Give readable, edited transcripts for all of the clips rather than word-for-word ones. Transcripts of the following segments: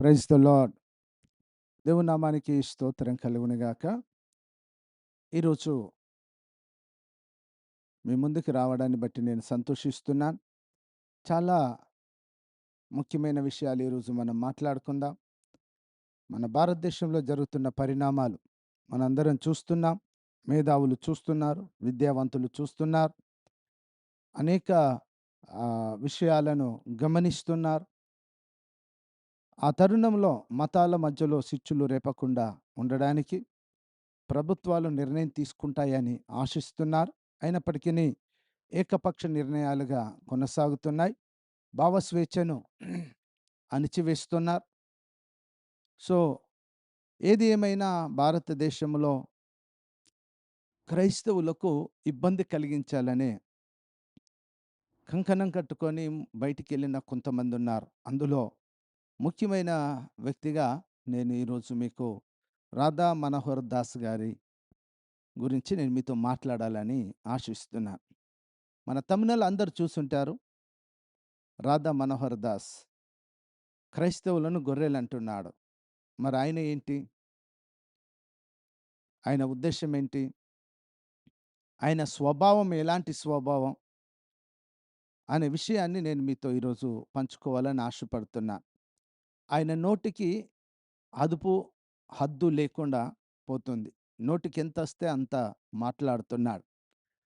Praise the lord. దేవుని నామానికి స్తోత్రం కలుగునుగాక. ఈరోజు మీ ముందుకు రావడాన్ని బట్టి నేను సంతోషిస్తున్నాను. చాలా ముఖ్యమైన విషయాలు ఈరోజు మనం మాట్లాడుకుందాం. మన భారతదేశంలో జరుగుతున్న పరిణామాలు మనందరం చూస్తున్నాం. మేధావులు చూస్తున్నారు, విద్యావంతులు చూస్తున్నారు. అనేక విషయాలను గమనిస్తున్నారు. ఆ తరుణంలో మతాల మధ్యలో చిచ్చులు రేపకుండా ఉండడానికి ప్రభుత్వాలు నిర్ణయం తీసుకుంటాయని ఆశిస్తున్నారు. అయినప్పటికీ ఏకపక్ష నిర్ణయాలుగా కొనసాగుతున్నాయి. భావస్వేచ్ఛను అణిచివేస్తున్నారు. సో, ఏది ఏమైనా భారతదేశంలో క్రైస్తవులకు ఇబ్బంది కలిగించాలనే కంకణం కట్టుకొని బయటికెళ్ళిన కొంతమందున్నారు. అందులో ముఖ్యమైన వ్యక్తిగా నేను ఈరోజు మీకు రాధా మనోహర్ దాస్ గారి గురించి నేను మీతో మాట్లాడాలని ఆశిస్తున్నాను. మన తమిళనాడు అందరూ చూసుంటారు. రాధా మనోహర్ దాస్ క్రైస్తవులను గొర్రెలంటున్నాడు. మరి ఆయన ఏంటి? ఆయన ఉద్దేశ్యం ఏంటి? ఆయన స్వభావం ఎలాంటి స్వభావం? అనే విషయాన్ని నేను మీతో ఈరోజు పంచుకోవాలని ఆశపడుతున్నా. ఆయన నోటికి అదుపు, హద్దు లేకుండా పోతుంది. నోటికెంతొస్తే అంత మాట్లాడుతున్నాడు.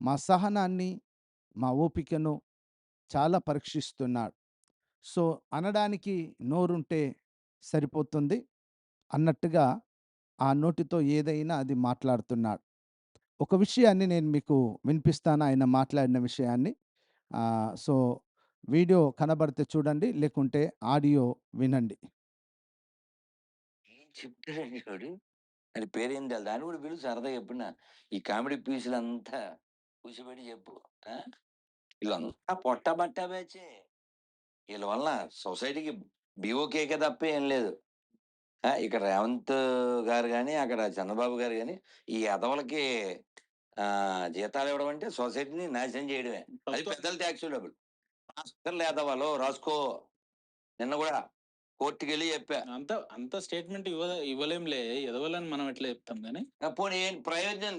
మా సహనాన్ని, మా ఓపికను చాలా పరీక్షిస్తున్నాడు. సో, అనడానికి నోరుంటే సరిపోతుంది అన్నట్టుగా ఆ నోటితో ఏదైనా అది మాట్లాడుతున్నాడు. ఒక విషయాన్ని నేను మీకు వినిపిస్తాను ఆయన మాట్లాడిన విషయాన్ని. సో, వీడియో కనబడితే చూడండి, లేకుంటే ఆడియో వినండి. ఏం చెప్తాడండి వాడు. ఆడి పేరేం తెలీదు. దాన్ని కూడా పిలువు సరదాగా ఎప్పుడన్నా. ఈ కామెడీ పీసులంతా కూర్చోబెట్టి చెప్పు. ఆ! ఈళ్ళంతా పొట్ట బట్టా బ్యాచే. ఈళ్ళ వలన సొసైటీకి బీఓకేకే తప్ప ఏం లేదు. ఇక్కడ రేవంత్ గారు గాని, అక్కడ చంద్రబాబు గారు గాని, ఈ ఎదవలకి జీతాలు ఇవ్వడం అంటే సొసైటీని నాశనం చేయడమే. అది పెద్దల టాక్స్ డబ్బులు. రాస్కల్ ఎదవలు రాసుకో. నిన్న కూడా కోర్టుకెళ్ళి చెప్పా. అంత స్టేట్మెంట్ ఇవ్వలేంలే. ఎదవలని మనం ఎట్లా చెప్తాం గానీ. పోనీ ఏం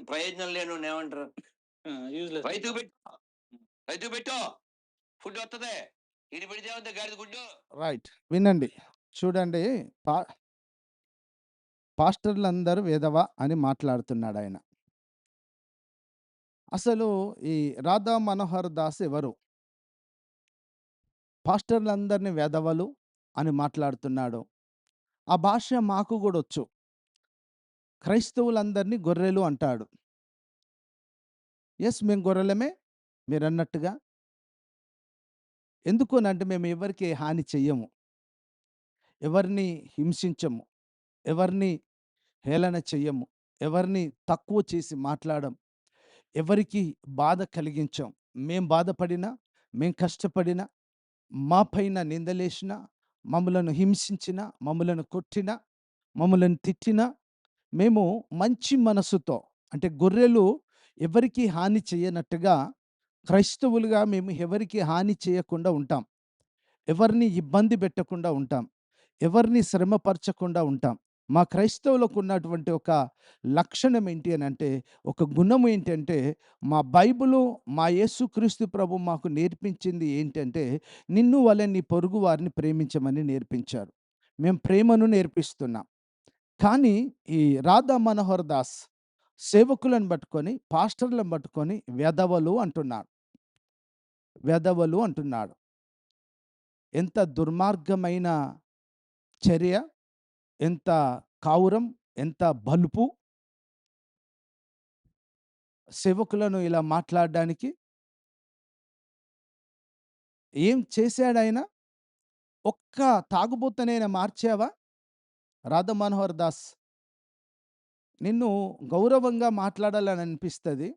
ప్రయోజనం లేనోడిని ఏమంటారు? యూజ్‌లెస్. రైతుకు పెట్టు. రైతుకు పెట్టు. ఫుడ్ వత్తది. ఈడ పెడితే ఏమవుద్ది గాడిద గుడ్డు. రైట్. వినండి. చూడండి. పా పాస్టర్‌లందరూ వెధవ అని మాట్లాడుతున్నాడాయన. అసలు ఈ రాధా మనోహర్ దాస్ ఎవరు? పాస్టర్‌లందరిని వెధవలు అని మాట్లాడుతున్నాడు. ఆ భాష మాకు గూడొచ్చు. క్రైస్తవులందరిని గొర్రెలు అంటాడు. యెస్, మేము గొర్రెలమే మీరన్నట్టుగా. ఎందుకునంటే మేము ఎవరికీ హాని చెయ్యము. ఎవరిని హింసించము. ఎవరిని హేళన చెయ్యము. ఎవరిని తక్కువ చేసి మాట్లాడం. ఎవరికీ బాధ కలిగించం. మేం బాధపడినా, మేం కష్టపడినా, మా పైన నిందలేసినా, మమ్ములను హింసించినా, మమ్ములను కొట్టినా, మమ్ములను తిట్టినా, మేము మంచి మనసుతో, అంటే గొర్రెలు ఎవరికీ హాని చెయ్యనట్టుగా క్రైస్తవులుగా మేము ఎవరికీ హాని చేయకుండా ఉంటాం. ఎవరిని ఇబ్బంది పెట్టకుండా ఉంటాం. ఎవరిని శ్రమపరచకుండా ఉంటాం. మా క్రైస్తవులకు ఉన్నటువంటి ఒక లక్షణం ఏంటి అనంటే, ఒక గుణం ఏంటంటే, మా బైబిలు, మా యేసుక్రీస్తు ప్రభు మాకు నేర్పించింది ఏంటంటే, నిన్ను వలె నీ పొరుగు వారిని ప్రేమించమని నేర్పించారు. మేము ప్రేమను నేర్పిస్తున్నాం. కానీ ఈ రాధా మనోహర్ దాస్ సేవకులను పట్టుకొని, పాస్టర్‌లను పట్టుకొని వెధవలు అంటున్నాడు. వెధవలు అంటున్నాడు. ఎంత దుర్మార్గమైన చర్య! ఎంత కావురం! ఎంత బలుపు! సేవకులను ఇలా మాట్లాడడానికి. ఏం చేశాడాయన? ఒక్క తాగుబోతునైనా మార్చావా? రాధా మనోహర్ దాస్, నిన్ను గౌరవంగా మాట్లాడాలని అనిపిస్తది.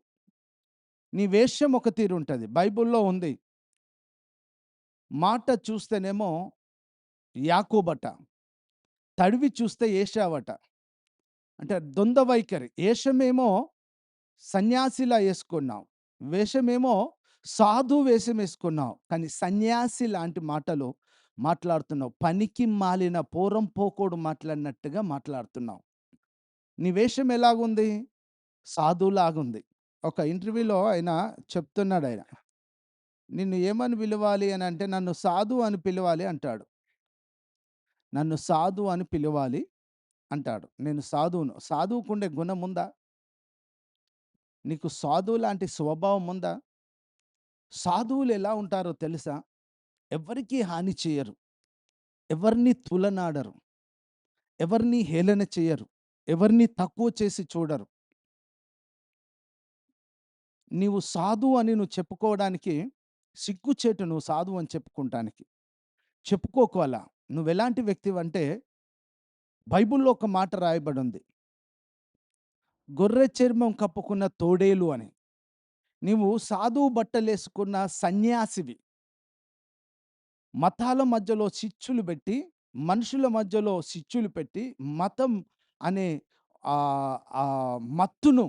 నీ వేషం ఒక తీరుంటది. బైబిల్‌లో ఉంది. మాట చూస్తేనేమో యాకోబట, తడివి చూస్తే ఏశావట. అంటే ద్వంద్వ వైఖరి. ఏషమేమో సన్యాసిలా యేసుకున్నావు. వేషమేమో సాధు వేషం యేసుకున్నావు. కానీ సన్యాసి లాంటి మాటలు మాట్లాడుతున్నావు. పనికి మాలిన పోరంపోకోడు మాట్లాడినట్టుగా మాట్లాడుతున్నావు. నీ వేషం ఎలాగుంది? సాధువులాగుంది. ఒక ఇంటర్వ్యూలో ఆయన చెప్తున్నాడాయన. నిన్ను ఏమని పిలవాలి అనంటే, నన్ను సాధు అని పిలవాలి అంటాడు. నన్ను సాధు అని పిలవాలి అంటాడు. నేను సాధువును. సాధువుకుండే గుణముందా? నీకు సాధువు లాంటి స్వభావం ఉందా? సాధువులు ఎలా ఉంటారో తెలుసా? ఎవ్వరికీ హాని చేయరు. ఎవరిని తులనాడరు. ఎవరిని హేళన చేయరు. ఎవరిని తక్కువ చేసి చూడరు. నీవు సాధువు అని నువ్వు చెప్పుకోవడానికి సిగ్గుచేటు, నువ్వు సాధువు అని చెప్పుకుంటానికి. చెప్పుకోకు అలా. నువ్వెలాంటి వ్యక్తివంటే, బైబిల్‌లో ఒక మాట రాయబడుంది. గొర్రె చర్మం కప్పుకున్న తోడేలు అని. నీవు సాధువు బట్టలేసుకున్న సన్యాసివి. మతాల మధ్యలో చిచ్చులు పెట్టి, మనుషుల మధ్యలో చిచ్చులు పెట్టి, మతం అనే మత్తును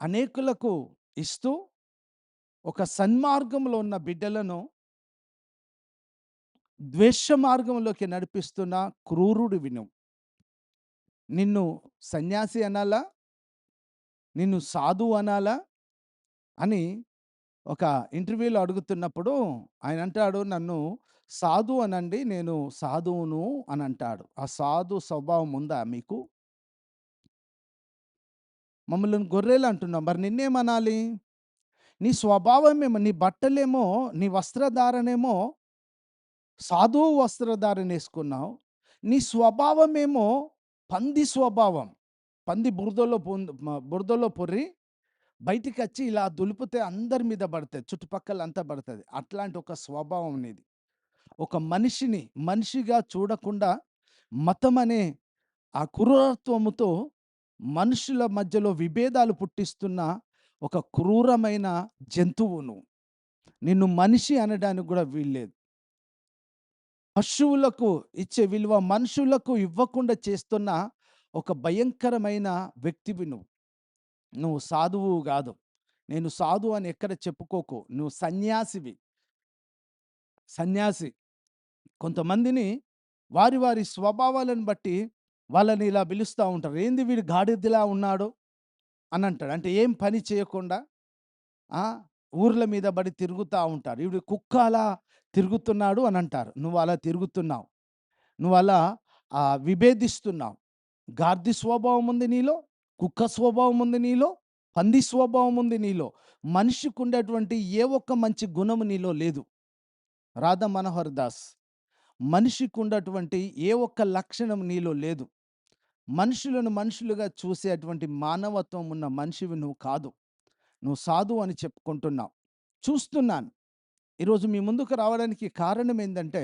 అనేకులకు ఇస్తూ, ఒక సన్మార్గంలో ఉన్న బిడ్డలను ద్వేష మార్గంలోకి నడిపిస్తున్న క్రూరుడివి నువ్వు. నిన్ను సన్యాసి అనాలా? నిన్ను సాధువు అనాలా? అని ఒక ఇంటర్వ్యూలో అడుగుతున్నప్పుడు ఆయన అంటాడు, నన్ను సాధు అనండి, నేను సాధువును అని అంటాడు. ఆ సాధు స్వభావం ఉందా మీకు? మమ్మల్ని గొర్రెలు అంటున్నాం, మరి నిన్నేమనాలి? నీ స్వభావమేమో, నీ బట్టలేమో, నీ వస్త్రధారణేమో సాధువు వస్త్రధారణ వేసుకున్నావు. నీ స్వభావమేమో పంది స్వభావం. పంది బురదలో పొర్రి బయటికచ్చి ఇలా దులిపితే అందరి మీద పడతది. చుట్టుపక్కల అంతా పడతది. అట్లాంటి ఒక స్వభావం నీది. ఒక మనిషిని మనిషిగా చూడకుండా మతం అనే ఆ క్రూరత్వముతో మనుషుల మధ్యలో విభేదాలు పుట్టిస్తున్న ఒక క్రూరమైన జంతువు నువ్వు. నిన్ను మనిషి అనడానికి కూడా వీల్లేదు. పశువులకు ఇచ్చే విలువ మనుషులకు ఇవ్వకుండా చేస్తున్న ఒక భయంకరమైన వ్యక్తివి నువ్వు. నువ్వు సాధువు గాదు. నేను సాధువు అని ఎక్కడ చెప్పుకోకు. నువ్వు సన్యాసివి. సన్యాసి. కొంతమందిని వారి వారి స్వభావాలను బట్టి వాళ్ళని ఇలా పిలుస్తా ఉంటారు. ఏంది వీడు గాడిదలా ఉన్నాడు అని అంటాడు. అంటే ఏం పని చేయకుండా ఆ! ఊర్ల మీద బడి తిరుగుతా ఉంటారు. ఈడు కుక్క అలా తిరుగుతున్నాడు అని అంటారు. నువ్వు అలా తిరుగుతున్నావు. నువ్వు అలా విభేదిస్తున్నావు. గాడిద స్వభావం ఉంది నీలో. కుక్క స్వభావం ఉంది నీలో. పంది స్వభావం ఉంది నీలో. మనిషికి ఉండేటువంటి ఏ ఒక్క మంచి గుణము నీలో లేదు. రాధా మనోహర్ దాస్. మనిషికి ఉన్నటువంటి ఏ ఒక్క లక్షణం నీలో లేదు. మనుషులను మనుషులుగా చూసేటువంటి మానవత్వం ఉన్న మనిషివి నువ్వు కాదు. నువ్వు సాధువు అని చెప్పుకుంటున్నావు. చూస్తున్నాను. ఈరోజు మీ ముందుకు రావడానికి కారణం ఏందంటే,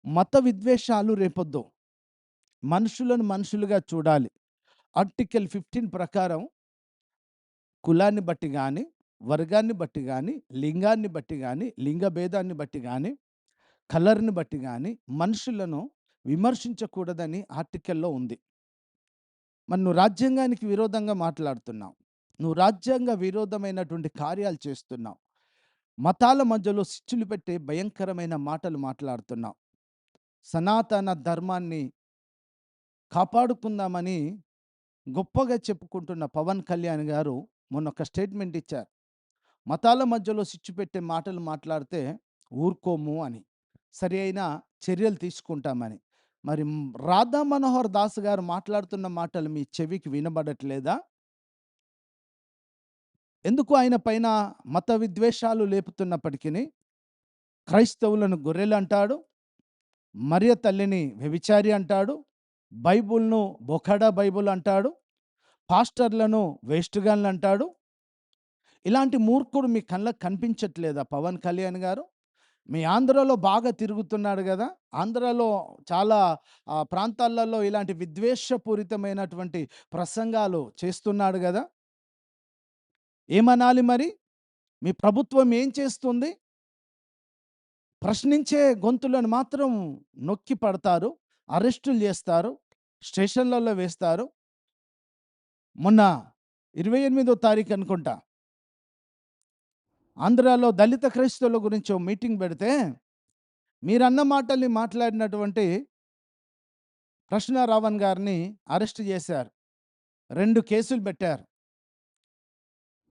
మత విద్వేషాలు రేపొద్దు. మనుషులను మనుషులుగా చూడాలి. ఆర్టికల్ 15 ప్రకారం కులాన్ని బట్టి గాని, వర్గాన్ని బట్టి గాని, లింగాన్ని బట్టి గాని, లింగ భేదాన్ని బట్టి గాని, కలర్‌ని బట్టి గాని మనుషులను విమర్శించకూడదని ఆర్టికల్‌లో ఉంది. మరి నువ్వు రాజ్యాంగానికి విరోధంగా మాట్లాడుతున్నావు. నువ్వు రాజ్యాంగ విరోధమైనటువంటి కార్యాలు చేస్తున్నావు. మతాల మధ్యలో చిచ్చులు పెట్టే భయంకరమైన మాటలు మాట్లాడుతున్నావు. సనాతన ధర్మాన్ని కాపాడుకుందామని గొప్పగా చెప్పుకుంటున్న పవన్ కళ్యాణ్ గారు మొన్న ఒక స్టేట్మెంట్ ఇచ్చారు. మతాల మధ్యలో చిచ్చు పెట్టే మాటలు మాట్లాడితే ఊరుకోము అని. సరి అయిన చర్యలు తీసుకుంటామని. మరి రాధా మనోహర్ దాస్ గారు మాట్లాడుతున్న మాటలు మీ చెవికి వినబడట్లేదా? ఎందుకు ఆయన పైన మత విద్వేషాలు లేపుతున్నప్పటికిని క్రైస్తవులను గొర్రెలు అంటాడు, మరియ తల్లిని వ్యభిచారి అంటాడు, బైబుల్‌ను బొకడా బైబుల్ అంటాడు, పాస్టర్లను వేస్ట్‌గాన్లు అంటాడు. ఇలాంటి మూర్ఖుడు మీ కళ్ళకి కనిపించట్లేదా పవన్ కళ్యాణ్ గారు? మీ ఆంధ్రాలో బాగా తిరుగుతున్నాడు గదా! ఆంధ్రాలో చాలా ప్రాంతాలలో ఇలాంటి విద్వేషపూరితమైనటువంటి ప్రసంగాలు చేస్తున్నాడు గదా! ఏమనాలి మరి? మీ ప్రభుత్వం ఏం చేస్తుంది? ప్రశ్నించే గొంతులను మాత్రం నొక్కి పడతారు, అరెస్టులు చేస్తారు, స్టేషన్‌లలో వేస్తారు. మొన్న 28వ తారీఖు అనుకుంటా, ఆంధ్రాలో దళిత క్రైస్తవుల గురించి ఓ మీటింగ్ పెడితే మీరన్న మాటల్ని మాట్లాడినటువంటి ప్రశ్న రావణ్ గారిని అరెస్ట్ చేశారు. 2 కేసులు పెట్టారు.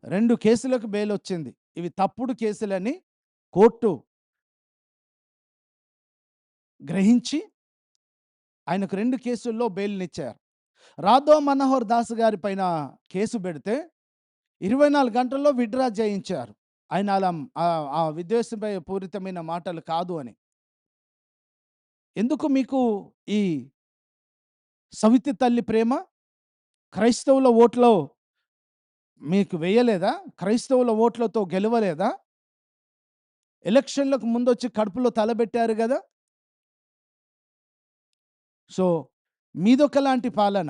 2 కేసులకు బెయిల్ వచ్చింది. ఇవి తప్పుడు కేసులని కోర్టు గ్రహించి ఆయనకు 2 కేసుల్లో బెయిల్‌నిచ్చారు. రాధా మనోహర్ దాస్ గారి పైన కేసు పెడితే 24 గంటల్లో విత్‌డ్రా చేయించారు. ఆయన అలా ఆ విద్వేషపై పూరితమైన మాటలు కాదు అని. ఎందుకు మీకు ఈ సవితి తల్లి ప్రేమ? క్రైస్తవుల ఓట్లో మీకు వేయలేదా? క్రైస్తవుల ఓట్లతో గెలవలేదా? ఎలక్షన్‌లకు ముందొచ్చి కడుపులో తలబెట్టారు గదా! సో, మీదొకలాంటి పాలన.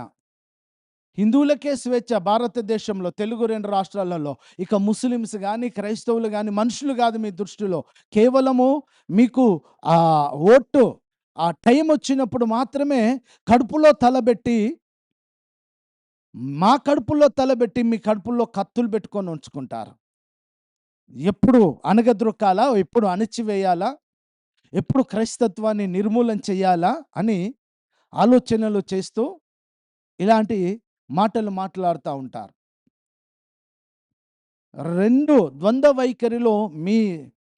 హిందువులకే స్వేచ్ఛ భారతదేశంలో తెలుగు 2 రాష్ట్రాలలో. ఇక ముస్లిమ్స్ గాని, క్రైస్తవులు గాని మనుషులు గాదు మీ దృష్టిలో. కేవలము మీకు ఓటు ఆ టైం వచ్చినప్పుడు మాత్రమే కడుపులో తలబెట్టి, మా కడుపులో తలబెట్టి మీ కడుపులో కత్తులు పెట్టుకొని ఉంచుకుంటారు. ఎప్పుడు అణగద్రొక్కాలా? ఎప్పుడు అణిచివేయాలా? ఎప్పుడు క్రైస్తత్వాన్ని నిర్మూలన చేయాలా? అని ఆలోచనలు చేస్తూ ఇలాంటి మాటలు మాట్లాడుతా ఉంటారు. 2 ద్వంద్వ వైఖరిలో మీ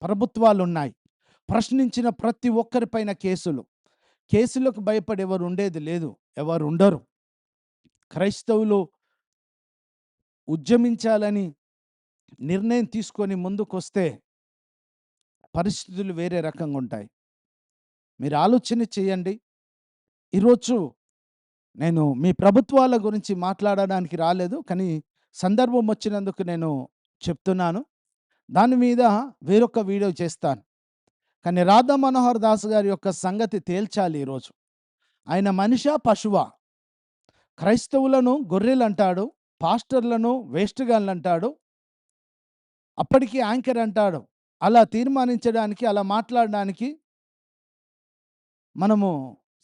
ప్రభుత్వాలున్నాయి. ప్రశ్నించిన ప్రతి ఒక్కరిపైన కేసులు. కేసులకు భయపడి ఎవరు ఉండేది లేదు. ఎవరు ఉండరు. క్రైస్తవులు ఉద్యమించాలని నిర్ణయం తీసుకొని ముందుకొస్తే పరిస్థితులు వేరే రకంగా ఉంటాయి. మీరు ఆలోచన చేయండి. ఈరోజు నేను మీ ప్రభుత్వాల గురించి మాట్లాడడానికి రాలేదు. కానీ సందర్భం వచ్చినందుకు నేను చెప్తున్నాను. దాని మీద వేరొక వీడియో చేస్తాను. కానీ రాధా మనోహర్ దాస్ గారి యొక్క సంగతి తేల్చాలి ఈరోజు. ఆయన మనిషా? పశువా? క్రైస్తవులను గొర్రెలంటాడు. పాస్టర్లను వేస్ట్‌గాళ్ళంటాడు. అప్పటికి యాంకర్ అంటాడు. అలా తీర్మానించడానికి, అలా మాట్లాడడానికి మనము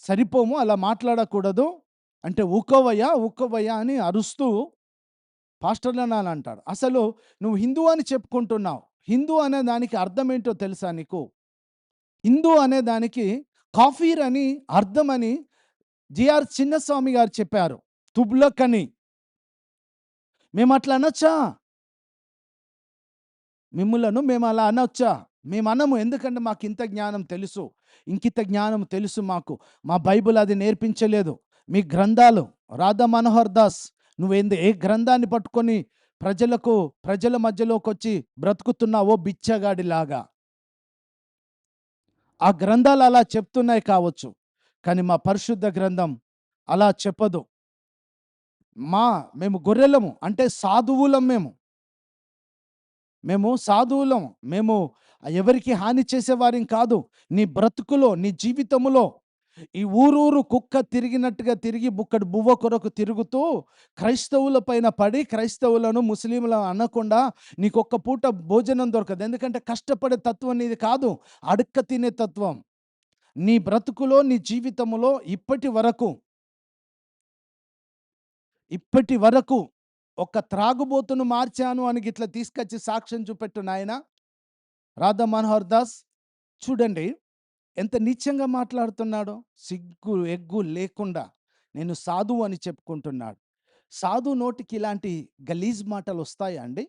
సరిపోము. అలా మాట్లాడకూడదు. అంటే ఊకోవయ్యా, ఊకోవయ్యా అని అరుస్తూ పాస్టర్‌లని అలా అంటాడు. అసలు నువ్వు హిందూ అని చెప్పుకుంటున్నావు. హిందూ అనే దానికి అర్థం ఏంటో తెలుసా నీకు? హిందూ అనే దానికి కాఫీర్ అని అర్థమని జిఆర్ చిన్నస్వామి గారు చెప్పారు. తుగ్లక్ అని. మేమట్లా అనొచ్చా? మిమ్ములను మేము అలా అనొచ్చా? మేమనము. ఎందుకంటే మాకింత జ్ఞానం తెలుసు. ఇంకింత జ్ఞానం తెలుసు మాకు. మా బైబిల్ అది నేర్పించలేదు. మీ గ్రంథాలు రాధా మనోహర్ దాస్ ఏ గ్రంథాన్ని పట్టుకొని ప్రజల మధ్యలోకొచ్చి బ్రతుకుతున్నావో బిచ్చగాడిలాగా. ఆ గ్రంథాలు అలా చెప్తున్నాయి కావచ్చు. కానీ మా పరిశుద్ధ గ్రంథం అలా చెప్పదు. మేము గొర్రెలము అంటే సాధువులం మేము. మేము సాధువులం. మేము ఎవరికీ హాని చేసేవారిం కాదు. నీ బ్రతుకులో, నీ జీవితములో ఈ ఊరూరు కుక్క తిరిగినట్టుగా తిరిగి బుక్కడు బువ్వ కొరకు తిరుగుతూ క్రైస్తవుల పైన పడి క్రైస్తవులను, ముస్లింలను అనకుండా నీకొక్క పూట భోజనం దొరకదు. ఎందుకంటే కష్టపడే తత్వం నీది కాదు. అడక్క తినే తత్వం. నీ బ్రతుకులో, నీ జీవితములో ఇప్పటి వరకు ఒక త్రాగుబోతును మార్చాను అని గిట్లా తీసుకొచ్చి సాక్ష్యం చూపెట్టు నాయనా రాధా మనోహర్ దాస్. చూడండి ఎంత నీచంగా మాట్లాడుతున్నాడో. సిగ్గు ఎగ్గు లేకుండా నేను సాధువు అని చెప్పుకుంటున్నాడు. సాధు నోటికి ఇలాంటి గలీజ్ మాటలు వస్తాయా అండి?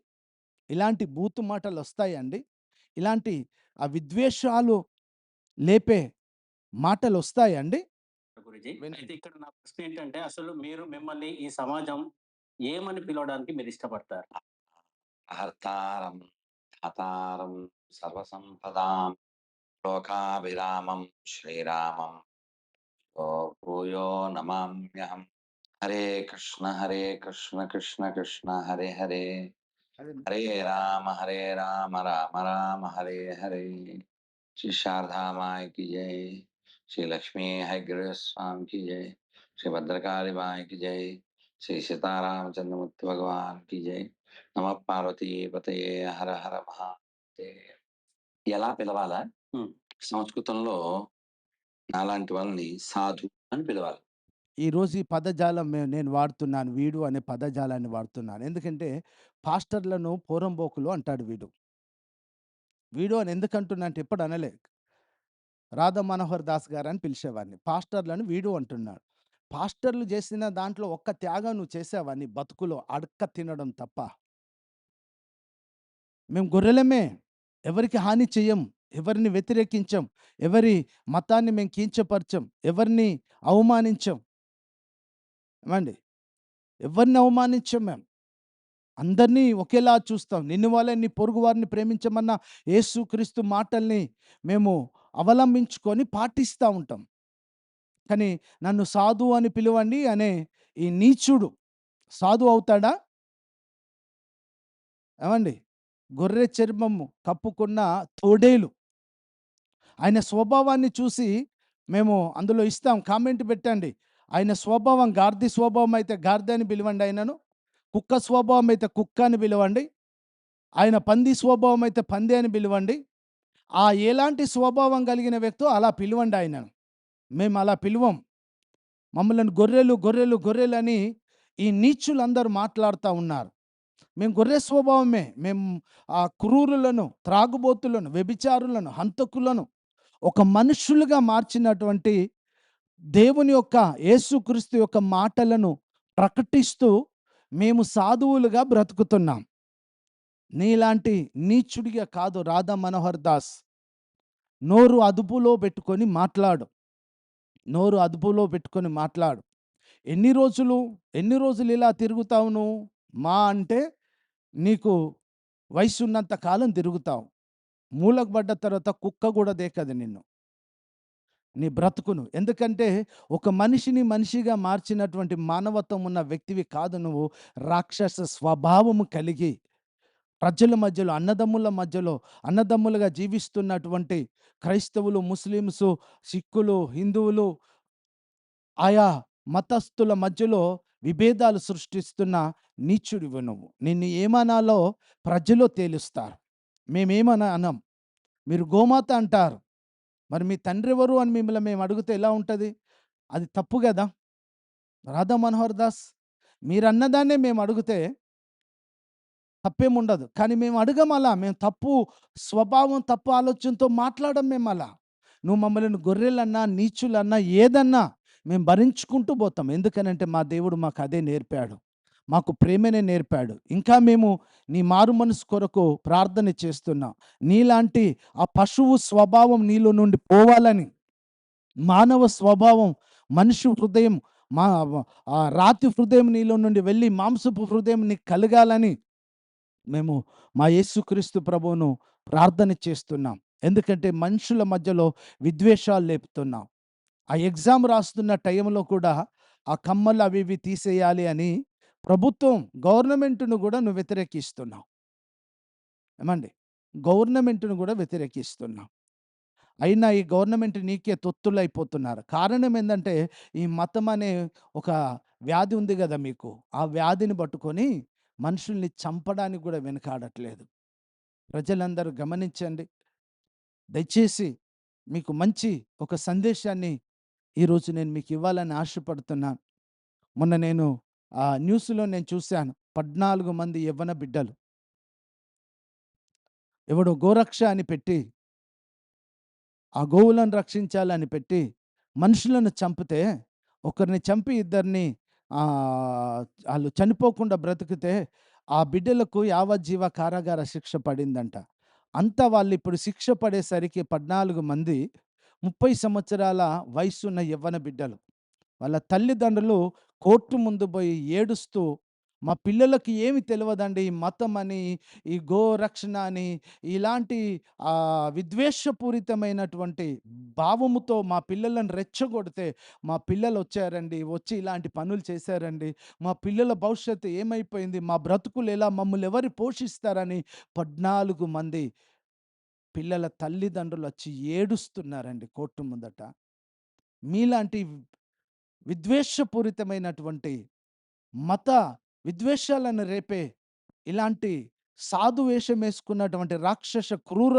ఇలాంటి బూతు మాటలు వస్తాయా అండి? ఇలాంటి విద్వేషాలు లేపే మాటలు వస్తాయా అండి? గురూజీ. అయితే ఇక్కడ నా ప్రశ్న ఏంటంటే అసలు మిమ్మల్ని ఈ సమాజం ఏమని పిలవడానికి మీరు ఇష్టపడతారు? హర్తారం హతారం సర్వసంపదాం లోకాభిరామం శ్రీరామం ఓ భూయో నమామ్యహం. హరే కృష్ణ కృష్ణ కృష్ణ హరే హరే హరే రామ రామ రామ హరే హరే. श्री शारदा माई की जय, श्री लक्ष्मी हयग्रीव स्वामी की जय, श्री भद्रकाली माई की जय, श्री सीतारामचंद्रमूर्ति भगवान की जय. नम पार्वती पतये हर हर महादेव. ఎలా పిలవాలా? సంస్కృతంలో నాలాంటి వాళ్ళని సాధు అని పిలవాలి. ఈరోజు ఈ పదజాలం నేను వాడుతున్నాను. వీడు అనే పదజాలాన్ని వాడుతున్నాను. ఎందుకంటే పాస్టర్లను పోరంబోకులు అంటాడు వీడు. వీడు అని ఎందుకంటున్నా అంటే ఎప్పుడు అనలే. రాధా మనోహర్ దాస్ గారని పిలిచేవాడిని. పాస్టర్‌లని వీడు అంటున్నాడు. పాస్టర్‌లు చేసిన దాంట్లో ఒక్క త్యాగం నువ్వు చేసావా నీ బతుకులో? అడక్క తినడం తప్ప. మేము గొర్రెలమే. ఎవరికి హాని చెయ్యం. ఎవరిని వ్యతిరేకించం. ఎవరి మతాన్ని మేము కించపరచం. ఎవరిని అవమానించం. ఏమండి? ఎవరిని అవమానించం మేము. అందరినీ ఒకేలా చూస్తాం. నిన్ను వలె నీ పొరుగు వారిని ప్రేమించమన్న యేసుక్రీస్తు మాటల్ని మేము అవలంబించుకొని పాటిస్తా ఉంటాం. కానీ నన్ను సాధువు అని పిలవండి అనే ఈ నీచుడు సాధువు అవుతాడా? ఏమండి? గొర్రె చర్మము కప్పుకున్న తోడేలు. ఆయన స్వభావాన్ని చూసి మేము అందులో ఇస్తాం. కామెంట్ పెట్టండి. ఆయన స్వభావం గాడిద స్వభావం అయితే గాడిద అని పిలవండి ఆయనను. కుక్క స్వభావం అయితే కుక్క అని పిలవండి. ఆయన పంది స్వభావం అయితే పంది అని పిలవండి. ఎలాంటి స్వభావం కలిగిన వ్యక్తో అలా పిలవండి ఆయనను. మేము అలా పిలువం. మమ్మల్ని గొర్రెలు, గొర్రెలు, గొర్రెలని ఈ నీచులందరూ మాట్లాడుతా ఉన్నారు. మేము గొర్రె స్వభావమే. మేము క్రూరులను, త్రాగుబోతులను, వ్యభిచారులను, హంతకులను ఒక మనుషులుగా మార్చినటువంటి దేవుని యొక్క యేసుక్రీస్తు యొక్క మాటలను ప్రకటిస్తూ మేము సాధువులుగా బ్రతుకుతున్నాం. నీలాంటి నీచుడిగా కాదు రాధా మనోహర్ దాస్. నోరు అదుపులో పెట్టుకొని మాట్లాడు. నోరు అదుపులో పెట్టుకొని మాట్లాడు. ఎన్ని రోజులు ఇలా తిరుగుతావు నువ్వు? మా అంటే నీకు వయసున్నంత కాలం తిరుగుతావు. మూలకు పడ్డ తర్వాత కుక్క కూడా దేకదు నిన్ను, నీ బ్రతుకును. ఎందుకంటే ఒక మనిషిని మనిషిగా మార్చినటువంటి మానవత్వం ఉన్న వ్యక్తివి కాదు నువ్వు. రాక్షస స్వభావము కలిగి ప్రజల మధ్యలో, అన్నదమ్ములుగా జీవిస్తున్నటువంటి క్రైస్తవులు, ముస్లిమ్సు, సిక్కులు, హిందువులు, ఆయా మతస్థుల మధ్యలో విభేదాలు సృష్టిస్తున్న నీచుడివి నువ్వు. నిన్ను ఏమనాలో ప్రజలు తేలుస్తారు. మేమేమని అనం. మీరు గోమాత అంటారు. మరి మీ తండ్రి ఎవరు అని మిమ్మల్ని మేము అడిగితే ఎలా ఉంటుంది? అది తప్పు కదా రాధా మనోహర్ దాస్. మీరన్నదాన్నే మేము అడిగితే తప్పేముండదు. కానీ మేము అడగం అలా. మేము తప్పు స్వభావం, తప్పు ఆలోచనతో మాట్లాడం మేము అలా. నువ్వు మమ్మల్ని గొర్రెలన్నా, నీచులన్నా, ఏదన్నా మేము భరించుకుంటూ పోతాం. ఎందుకనంటే మా దేవుడు మాకు అదే నేర్పాడు. మాకు ప్రేమనే నేర్పాడు. ఇంకా మేము నీ మారు మనసు కొరకు ప్రార్థన చేస్తున్నాం. నీలాంటి ఆ పశువు స్వభావం నీలో నుండి పోవాలని, మానవ స్వభావం, మనిషి హృదయం, మా రాతి హృదయం నీలో నుండి వెళ్ళి మాంసపు హృదయం నీకు కలగాలని మేము మా యేసుక్రీస్తు ప్రభువును ప్రార్థన చేస్తున్నాం. ఎందుకంటే మనుషుల మధ్యలో విద్వేషాలు లేపుతున్నాం. ఆ ఎగ్జామ్ రాస్తున్న టైంలో కూడా ఆ కమ్మలు అవి ఇవి తీసేయాలి అని ప్రభుత్వం, గవర్నమెంట్‌ను కూడా నువ్వు వ్యతిరేకిస్తున్నావు. ఏమండి? గవర్నమెంట్‌ను కూడా వ్యతిరేకిస్తున్నావు. అయినా ఈ గవర్నమెంట్ నీకే తొత్తులైపోతున్నారు. కారణం ఏందంటే ఈ మతం అనే ఒక వ్యాధి ఉంది గదా మీకు. ఆ వ్యాధిని పట్టుకొని మనుషుల్ని చంపడానికి కూడా వెనకాడట్లేదు. ప్రజలందరూ గమనించండి. దయచేసి మీకు మంచి ఒక సందేశాన్ని ఈరోజు నేను మీకు ఇవ్వాలని ఆశపడుతున్నాను. మొన్న నేను న్యూస్‌లో నేను చూశాను. 14 మంది యవ్వన బిడ్డలు. ఎవడో గోరక్ష అని పెట్టి, ఆ గోవులను రక్షించాలని పెట్టి మనుషులను చంపితే, ఒకరిని చంపి ఇద్దరిని ఆళ్ళు చనిపోకుండా బ్రతికితే ఆ బిడ్డలకు యావజ్జీవ కారాగార శిక్ష పడిందంట. అంతా వాళ్ళిప్పుడు శిక్ష పడేసరికి 14 మంది 30 సంవత్సరాల వయసున్న యవ్వన బిడ్డలు. వాళ్ళ తల్లిదండ్రులు కోర్టు ముందు పోయి ఏడుస్తూ, మా పిల్లలకి ఏమి తెలవదండి. ఈ మతం అని, ఈ గోరక్షణ అని, ఇలాంటి విద్వేషపూరితమైనటువంటి భావముతో మా పిల్లలను రెచ్చగొడితే, మా పిల్లలొచ్చారండి, వచ్చి ఇలాంటి పనులు చేశారండి. మా పిల్లల భవిష్యత్తు ఏమైపోయింది? మా బ్రతుకులు ఎలా? మమ్మల్ని ఎవరు పోషిస్తారని 14 మంది పిల్లల తల్లిదండ్రులొచ్చి ఏడుస్తున్నారండి కోర్టు ముందట. మీలాంటి విద్వేషపూరితమైనటువంటి మత విద్వేషాలను రేపే ఇలాంటి సాధు వేషం వేసుకున్నటువంటి రాక్షస క్రూర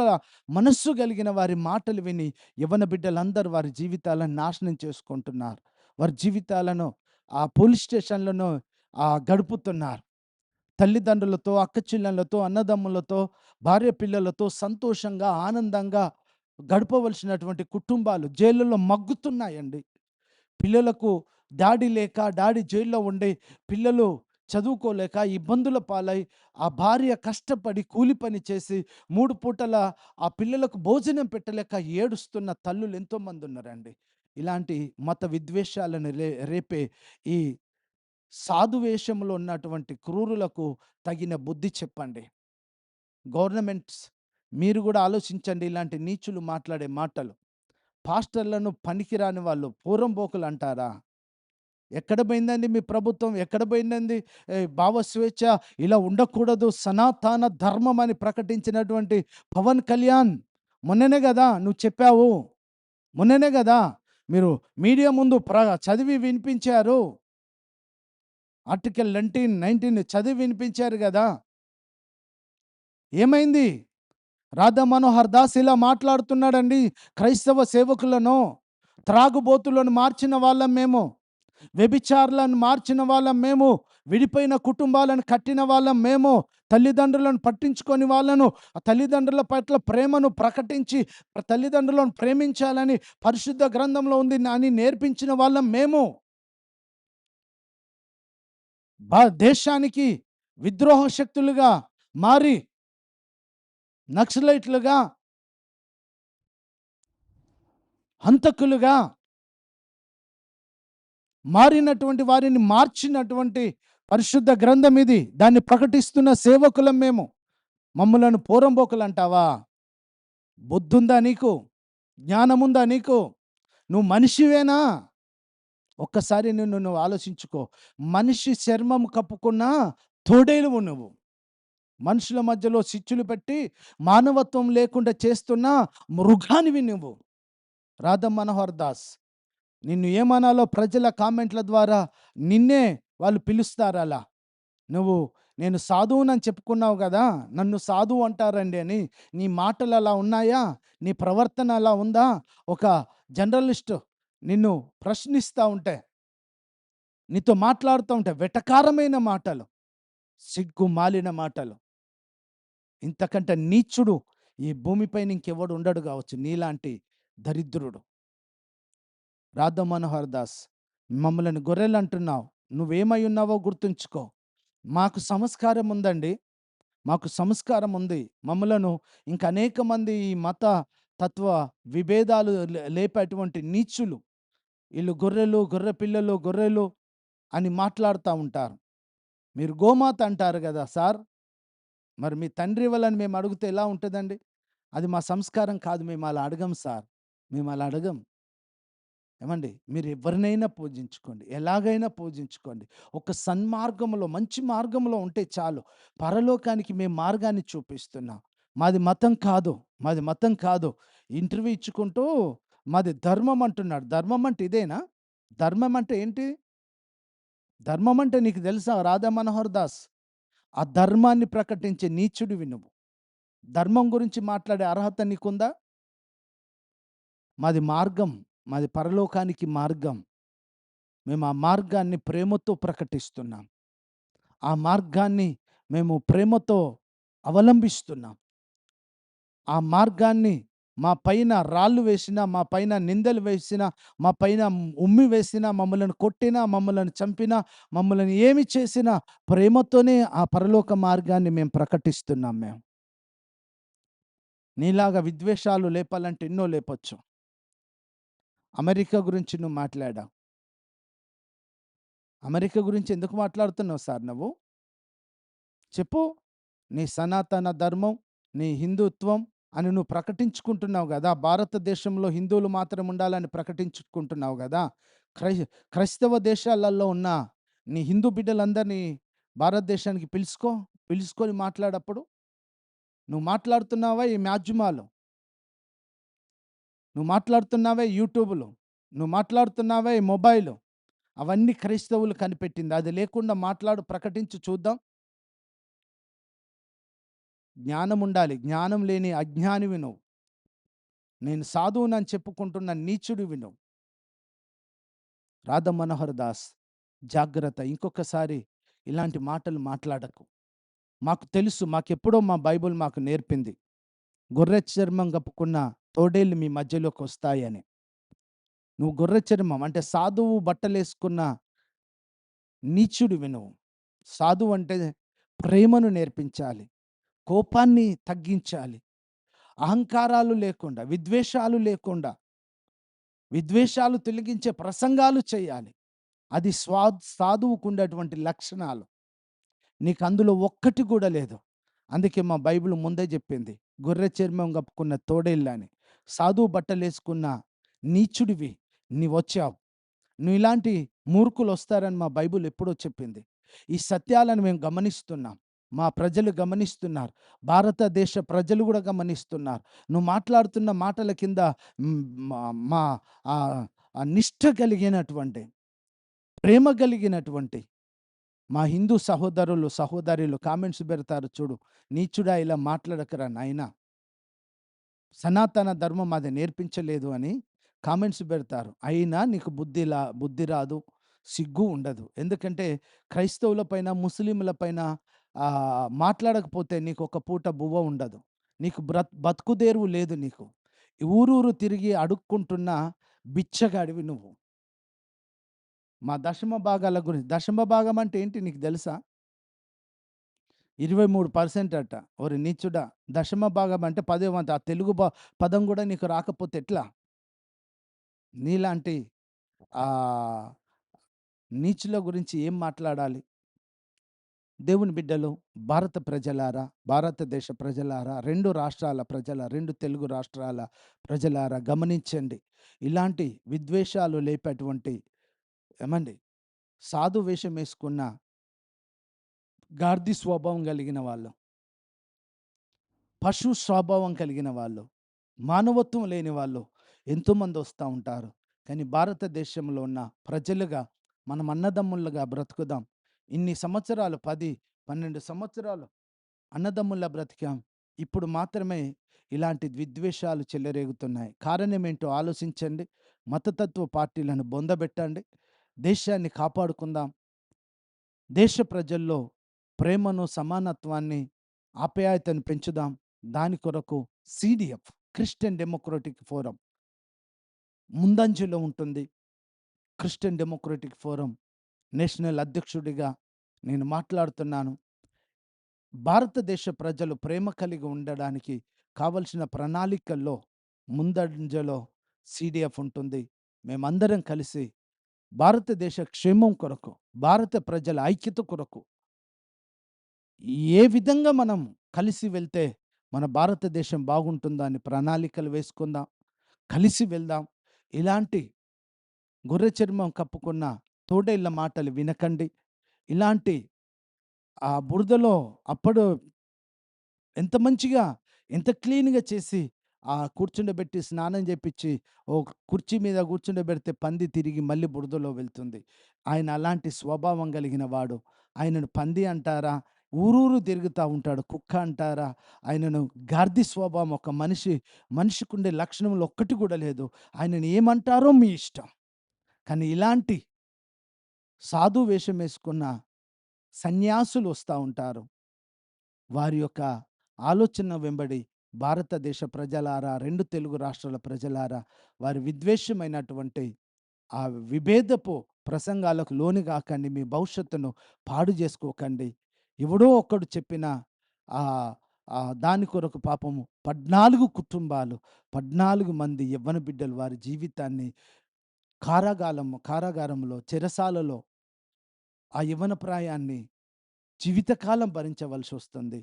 మనస్సు కలిగిన వారి మాటలు విని యవ్వన బిడ్డలందరూ వారి జీవితాలను నాశనం చేసుకుంటున్నారు. వారి జీవితాలను ఆ పోలీస్ స్టేషన్లను గడుపుతున్నారు. తల్లిదండ్రులతో, అక్కచెల్లెళ్ళతో, అన్నదమ్ములతో, భార్య పిల్లలతో సంతోషంగా, ఆనందంగా గడపవలసినటువంటి కుటుంబాలు జైళ్ళలో మగ్గుతున్నాయండి. పిల్లలకు డాడీ లేక, డాడీ జైల్లో ఉండి, పిల్లలు చదువుకోలేక ఇబ్బందుల పాలై, ఆ భార్య కష్టపడి కూలి పని చేసి 3 పూటల ఆ పిల్లలకు భోజనం పెట్టలేక ఏడుస్తున్న తల్లులు ఎంతోమంది ఉన్నారండి. ఇలాంటి మత విద్వేషాలను రేపే ఈ సాధు వేషంలో ఉన్నటువంటి క్రూరులకు తగిన బుద్ధి చెప్పండి. గవర్నమెంట్స్ మీరు కూడా ఆలోచించండి. ఇలాంటి నీచులు మాట్లాడే మాటలు. పాస్టర్లను పనికిరాని వాళ్ళు, పూరంబోకులు అంటారా? ఎక్కడ పోయిందండి మీ ప్రభుత్వం? ఎక్కడ పోయిందండి భావ స్వేచ్ఛ? ఇలా ఉండకూడదు, సనాతన ధర్మం అని ప్రకటించినటువంటి పవన్ కళ్యాణ్ మొన్ననే కదా నువ్వు చెప్పావు. మొన్ననే కదా మీరు మీడియా ముందు చదివి వినిపించారు. ఆర్టికల్ 19 చదివి వినిపించారు కదా. ఏమైంది? రాధా మనోహర్ దాస్ ఇలా మాట్లాడుతున్నాడండి. క్రైస్తవ సేవకులను త్రాగుబోతులను మార్చిన వాళ్ళం మేము, వ్యభిచారులను మార్చిన వాళ్ళం మేము, విడిపోయిన కుటుంబాలను కట్టిన వాళ్ళం మేము, తల్లిదండ్రులను పట్టించుకొని వాళ్ళను, ఆ తల్లిదండ్రుల పట్ల ప్రేమను ప్రకటించి తల్లిదండ్రులను ప్రేమించాలని పరిశుద్ధ గ్రంథంలో ఉంది అని నేర్పించిన వాళ్ళం మేము. దేశానికి విద్రోహ శక్తులుగా మారి నక్సలైట్లుగా, హంతకులుగా మారినటువంటి వారిని మార్చినటువంటి పరిశుద్ధ గ్రంథం ఇది. దాన్ని ప్రకటిస్తున్న సేవకులం మేము. మమ్ములను పోరంబోకులు అంటావా? బుద్ధుందా నీకు? జ్ఞానముందా నీకు? నువ్వు మనిషివేనా? ఒక్కసారి నువ్వు ఆలోచించుకో. మనిషి చర్మం కప్పుకున్న తోడేలువు నువ్వు. మనుషుల మధ్యలో చిచ్చులు పెట్టి మానవత్వం లేకుండా చేస్తున్న మృగానివి నువ్వు. రాధా మనోహర్ దాస్, నిన్ను ఏమనాలో ప్రజల కామెంట్ల ద్వారా నిన్నే వాళ్ళు పిలుస్తారు. అలా నువ్వు నేను సాధువునని చెప్పుకున్నావు కదా, నన్ను సాధువు అంటారండి అని. నీ మాటలు అలా ఉన్నాయా? నీ ప్రవర్తన అలా ఉందా? ఒక జర్నలిస్ట్ నిన్ను ప్రశ్నిస్తూ ఉంటే, నీతో మాట్లాడుతూ ఉంటే వెటకారమైన మాటలు, సిగ్గు మాలిన మాటలు. ఇంతకంటే నీచుడు ఈ భూమిపైన ఇంకెవడు ఉండడు కావచ్చు నీలాంటి దరిద్రుడు. రాధా మనోహర్ దాస్, మమ్మల్ని గొర్రెలు అంటున్నావు. నువ్వేమై ఉన్నావో గుర్తుంచుకో. మాకు సంస్కారం ఉందండి, మాకు సంస్కారం ఉంది. మమ్మలను ఇంకా అనేక మంది ఈ మత తత్వ విభేదాలు లేపేటువంటి నీచులు, వీళ్ళు గొర్రెలు, గొర్రె పిల్లలు, గొర్రెలు అని మాట్లాడుతూ ఉంటారు. మీరు గోమాత అంటారు కదా సార్. మరి మీ తండ్రి వాళ్ళని మేము అడిగితే ఎలా ఉంటుందండి? అది మా సంస్కారం కాదు, మేము అలా అడగం సార్, మేము అలా అడగం. ఏమండి, మీరు ఎవరినైనా పూజించుకోండి, ఎలాగైనా పూజించుకోండి. ఒక సన్మార్గంలో, మంచి మార్గంలో ఉంటే చాలు. పరలోకానికి మేము మార్గాన్ని చూపిస్తున్నాం. మాది మతం కాదు, మాది మతం కాదు. ఇంటర్వ్యూ ఇచ్చుకుంటూ మాది ధర్మం అంటున్నాడు. ధర్మం అంటే ఇదేనా? ధర్మం అంటే ఏంటి? ధర్మం అంటే నీకు తెలుసా రాధా మనోహర్ దాస్? ఆ ధర్మాన్ని ప్రకటించే నీచుడివి నువ్వు. ధర్మం గురించి మాట్లాడే అర్హత నీకుందా? మాది మార్గం, మాది పరలోకానికి మార్గం. మేము ఆ మార్గాన్ని ప్రేమతో ప్రకటిస్తున్నాం. ఆ మార్గాన్ని మేము ప్రేమతో అవలంబిస్తున్నాం. ఆ మార్గాన్ని మా పైన రాళ్ళు వేసినా, మా పైన నిందలు వేసినా, మా పైన ఉమ్మి వేసినా, మమ్మల్ని కొట్టినా, మమ్మల్ని చంపినా, మమ్మల్ని ఏమి చేసినా ప్రేమతోనే ఆ పరలోక మార్గాన్ని మేము ప్రకటిస్తున్నాం. మేము నీలాగా విద్వేషాలు లేపాలంటే ఎన్నో లేపొచ్చు. అమెరికా గురించి నువ్వు మాట్లాడావు. అమెరికా గురించి ఎందుకు మాట్లాడుతున్నావు సార్ నువ్వు? చెప్పు. నీ సనాతన ధర్మం, నీ హిందుత్వం అని నువ్వు ప్రకటించుకుంటున్నావు కదా. భారతదేశంలో హిందువులు మాత్రం ఉండాలని ప్రకటించుకుంటున్నావు కదా. క్రైస్తవ దేశాలలో ఉన్న నీ హిందూ బిడ్డలందరినీ భారతదేశానికి పిలుచుకొని మాట్లాడప్పుడు. నువ్వు మాట్లాడుతున్నావా ఈ మాధ్యమాలు, నువ్వు మాట్లాడుతున్నావా యూట్యూబ్లో, నువ్వు మాట్లాడుతున్నావా ఈ మొబైల్, అవన్నీ క్రైస్తవులు కనిపెట్టింది. అది లేకుండా ప్రకటించి చూద్దాం. జ్ఞానం ఉండాలి. జ్ఞానం లేని అజ్ఞానివి నువ్వు. నేను సాధువునని చెప్పుకుంటున్న నీచుడివి నువ్వు. రాధా మనోహర్ దాస్, జాగ్రత్త. ఇంకొకసారి ఇలాంటి మాటలు మాట్లాడకు. మాకు తెలుసు, మాకెప్పుడో మా బైబుల్ మాకు నేర్పింది. గొర్రె చర్మం కప్పుకున్న తోడేళ్ళు మీ మధ్యలోకొస్తాయని. నువ్వు గొర్రె చర్మం అంటే సాధువు బట్టలేసుకున్న నీచుడివి నువ్వు. సాధువు అంటే ప్రేమను నేర్పించాలి. కోపాన్ని తగ్గించాలి. అహంకారాలు లేకుండా, విద్వేషాలు లేకుండా, విద్వేషాలు తొలగించే ప్రసంగాలు చేయాలి. అది సాధువుకుండేటువంటి లక్షణాలు. నీకు అందులో ఒక్కటి కూడా లేదు. అందుకే మా బైబిల్ ముందే చెప్పింది. గొర్రె చర్మం కప్పుకున్న తోడేళ్ళని. సాధువు బట్టలేసుకున్న నీచుడివి నీవొచ్చావు. నువ్వు ఇలాంటి మూర్ఖులొస్తారని మా బైబిల్ ఎప్పుడో చెప్పింది. ఈ సత్యాలను మేము గమనిస్తున్నాం. మా ప్రజలు గమనిస్తున్నారు. భారతదేశ ప్రజలు గూడా గమనిస్తున్నారు. నువ్వు మాట్లాడుతున్న మాటల కింద హ్మ్, మా మా నిష్ఠ కలిగినటువంటి, ప్రేమ కలిగినటువంటి మా హిందూ సహోదరులు, సహోదరీలు కామెంట్స్ పెడతారు చూడు. నీచుడా ఇలా మాట్లాడకురా నాయనా. సనాతన ధర్మం అది నేర్పించలేదు అని కామెంట్స్ పెడతారు. అయినా నీకు బుద్ధి రాదు, సిగ్గు ఉండదు. ఎందుకంటే క్రైస్తవుల పైన, ముస్లింల పైన మాట్లాడకపోతే నీకు ఒక పూట బువ్వ ఉండదు. నీకు బతుకుదేరువు లేదు నీకు. ఊరూరు తిరిగి అడుక్కుంటున్న బిచ్చగాడివి నువ్వు. మా దశమ భాగాల గురించి, దశమ భాగం అంటే ఏంటి నీకు తెలుసా? 23% అట. ఓరి నీచుడా! దశమ భాగం అంటే 10వ వంతు. ఆ తెలుగు పదం కూడా నీకు రాకపోతే ఎట్లా? నీలాంటి ఆహ్, నీచుల గురించి ఏం మాట్లాడాలి? దేవుని బిడ్డలు, భారత ప్రజలారా, భారతదేశ ప్రజలారా, 2 రాష్ట్రాల ప్రజల, 2 తెలుగు రాష్ట్రాల ప్రజలారా గమనించండి. ఇలాంటి విద్వేషాలు లేపేటువంటి ఏమండి సాధు వేషం వేసుకున్న గార్దీ స్వభావం కలిగిన వాళ్ళు, పశు స్వభావం కలిగిన వాళ్ళు, మానవత్వం లేని వాళ్ళు ఎంతోమంది వస్తూ ఉంటారు. కానీ భారతదేశంలో ఉన్న ప్రజలుగా మనం అన్నదమ్ములుగా బ్రతుకుదాం. ఇన్ని సంవత్సరాలు 10, 12 సంవత్సరాలు అన్నదమ్ముల్లా బ్రతికాం. ఇప్పుడు మాత్రమే ఇలాంటి విద్వేషాలు చెలరేగుతున్నాయి. కారణం ఏంటో ఆలోచించండి. మతతత్వ పార్టీలను బొందబెట్టండి. దేశాన్ని కాపాడుకుందాం. దేశ ప్రజల్లో ప్రేమను, సమానత్వాన్ని, ఆప్యాయతను పెంచుదాం. దాని కొరకు సీడీఎఫ్, క్రిస్టియన్ డెమోక్రటిక్ ఫోరం ముందంజలో ఉంటుంది. క్రిస్టియన్ డెమోక్రటిక్ ఫోరం నేషనల్ అధ్యక్షుడిగా నేను మాట్లాడుతున్నాను. భారతదేశ ప్రజలు ప్రేమ కలిగి ఉండడానికి కావలసిన ప్రణాళికల్లో ముందంజలో సీడీఎఫ్ ఉంటుంది. మేమందరం కలిసి భారతదేశ క్షేమం కొరకు, భారత ప్రజల ఐక్యత కొరకు ఏ విధంగా మనం కలిసి వెళ్తే మన భారతదేశం బాగుంటుందో అని ప్రణాళికలు వేసుకుందాం. కలిసి వెళ్దాం. ఇలాంటి గొర్రె చర్మం కప్పుకున్న తోడేళ్ళ మాటలు వినకండి. ఇలాంటి ఆ బురదలో అప్పుడు ఎంత మంచిగా, ఎంత క్లీన్‌గా చేసి కూర్చుండబెట్టి స్నానం చేపిచ్చి, ఓ కుర్చీ మీద కూర్చుండబెడితే పంది తిరిగి మళ్ళీ బురదలో వెళ్తుంది. ఆయన అలాంటి స్వభావం కలిగిన వాడు. ఆయనను పంది అంటారా? ఊరూరు తిరుగుతా ఉంటాడు. కుక్క అంటారా? ఆయనను గార్దీ స్వభావం, ఒక మనిషికుండే లక్షణంలో ఒక్కటి కూడా లేదు. ఆయనను ఏమంటారో మీ ఇష్టం. కానీ ఇలాంటి సాధు వేషం వేసుకున్న సన్యాసులు వస్తా ఉంటారు. వారి యొక్క ఆలోచన వెంబడి భారతదేశ ప్రజలారా, 2 తెలుగు రాష్ట్రాల ప్రజలారా, వారి విద్వేషమైనటువంటి ఆ విభేదపు ప్రసంగాలకు లోను గాకండి. మీ భవిష్యత్తును పాడు జేసుకోకండి. ఎవడో ఒకడు చెప్పిన ఆహ్, దాని కొరకు పాపము 14 కుటుంబాలు, 14 మంది యవ్వన బిడ్డలు వారి జీవితాన్ని కారాగారంలో, చెరసాలలో ఆ యవ్వన ప్రాయాన్ని జీవితకాలం భరించవలసొస్తుంది.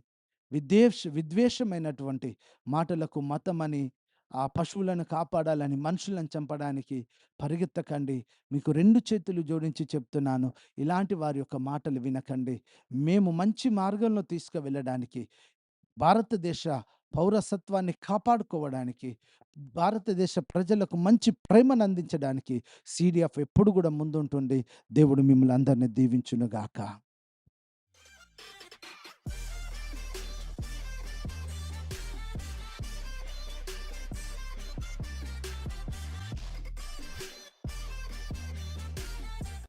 విద్వేషమైనటువంటి మాటలకు మతమని, ఆ పశువులను కాపాడాలని, మనుషులను చంపడానికి పరిగెత్తకండి. మీకు 2 చేతులు జోడించి చెప్తున్నాను. ఇలాంటి వారి యొక్క మాటలు వినకండి. మేము మంచి మార్గంలో తీసుకువెళ్ళడానికి, భారతదేశ పౌరసత్వాన్ని కాపాడుకోవడానికి, భారతదేశ ప్రజలకు మంచి ప్రేమను అందించడానికి సీడీఎఫ్ ఎప్పుడు కూడా ముందుంటుంది. దేవుడు మిమ్మల్ని అందరిని దీవించునుగాక.